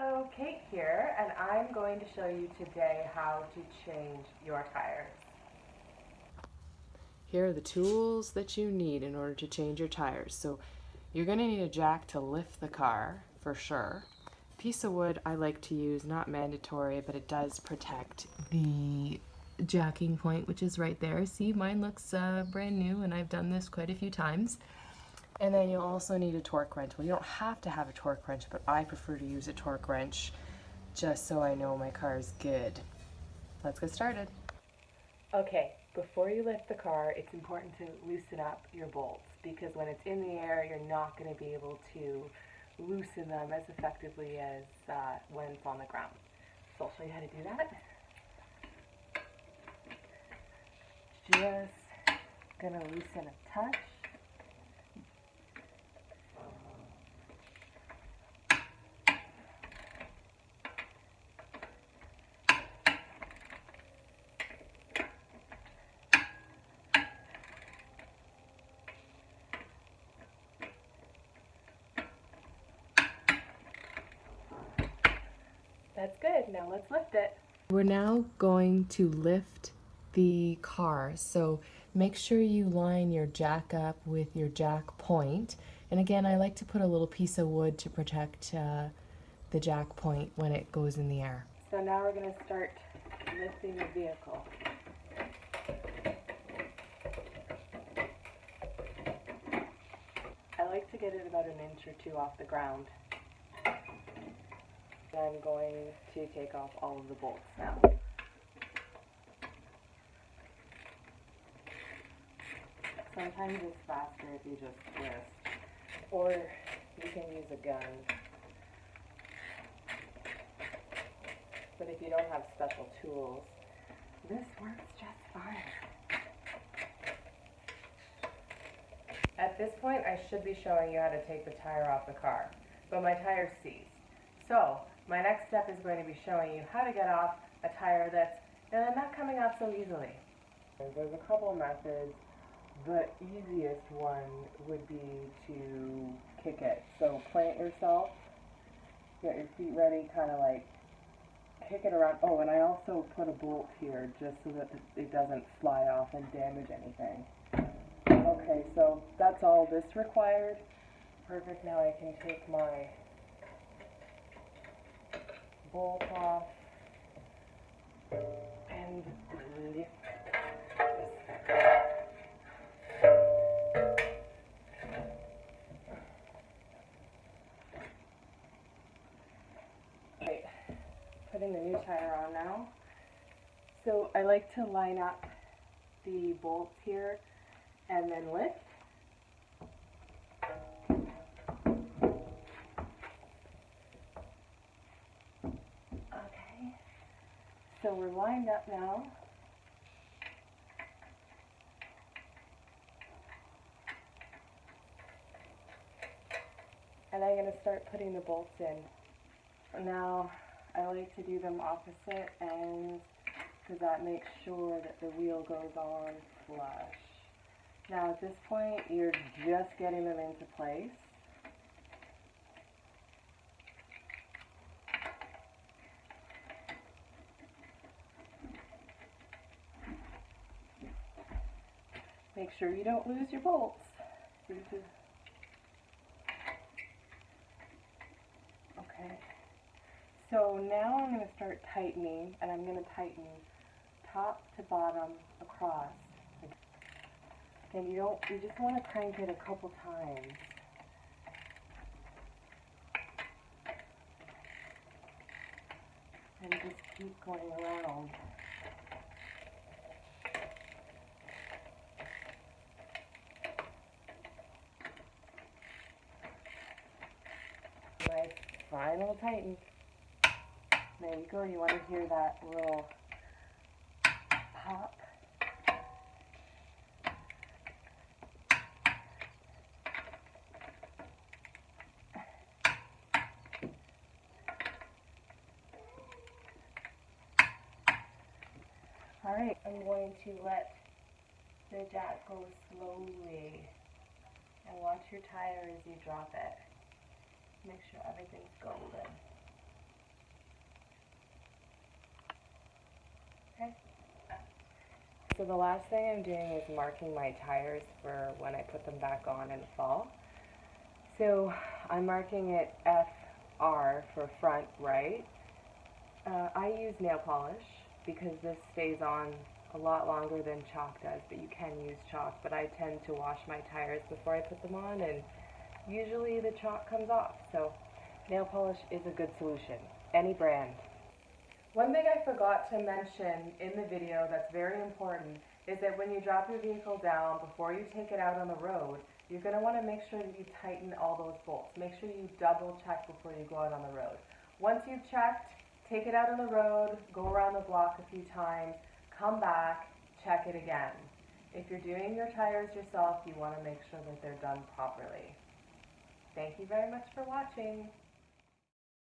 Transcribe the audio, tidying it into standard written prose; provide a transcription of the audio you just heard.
Hello, Kate here, and I'm going to show you today how to change your tires. Here are the tools that you need in order to change your tires. So you're going to need a jack to lift the car, for sure. Piece of wood I like to use, not mandatory, but it does protect the jacking point, which is right there. See, mine looks brand new, and I've done this quite a few times. And then you'll also need a torque wrench. Well, you don't have to have a torque wrench, but I prefer to use a torque wrench just so I know my car is good. Let's get started. Okay, before you lift the car, it's important to loosen up your bolts because when it's in the air, you're not going to be able to loosen them as effectively as when it's on the ground. So I'll show you how to do that. Just going to loosen a touch. That's good. Now let's lift it. We're now going to lift the car. So make sure you line your jack up with your jack point. And again, I like to put a little piece of wood to protect the jack point when it goes in the air. So now we're going to start lifting the vehicle. I like to get it about an inch or two off the ground. I'm going to take off all of the bolts now. Sometimes it's faster if you just twist, or you can use a gun. But if you don't have special tools, this works just fine. At this point, I should be showing you how to take the tire off the car, but my tire's seized. So my next step is going to be showing you how to get off a tire that's not coming off so easily. There's a couple methods. The easiest one would be to kick it. So plant yourself, get your feet ready, kind of like kick it around. Oh, and I also put a bolt here just so that it doesn't fly off and damage anything. Okay, so that's all this required. Perfect, now I can take my bolt off and lift this. Right, putting the new tire on now. So I like to line up the bolts here and then lift. Okay, so we're lined up now. And I'm going to start putting the bolts in. Now, I like to do them opposite ends because that makes sure that the wheel goes on flush. Now at this point, you're just getting them into place. Make sure you don't lose your bolts. Okay. So now I'm going to start tightening, and I'm going to tighten top to bottom across. And you just want to crank it a couple times. And just keep going around. Nice final tighten. There you go. You want to hear that little pop. Alright, I'm going to let the jack go slowly and watch your tire as you drop it. Make sure everything's golden. So the last thing I'm doing is marking my tires for when I put them back on in the fall. So I'm marking it FR for front right. I use nail polish because this stays on a lot longer than chalk does, but you can use chalk. But I tend to wash my tires before I put them on, and usually the chalk comes off. So nail polish is a good solution, any brand. One thing I forgot to mention in the video that's very important is that when you drop your vehicle down, before you take it out on the road, you're going to want to make sure that you tighten all those bolts. Make sure you double check before you go out on the road. Once you've checked, take it out on the road, go around the block a few times, come back, check it again. If you're doing your tires yourself, you want to make sure that they're done properly. Thank you very much for watching.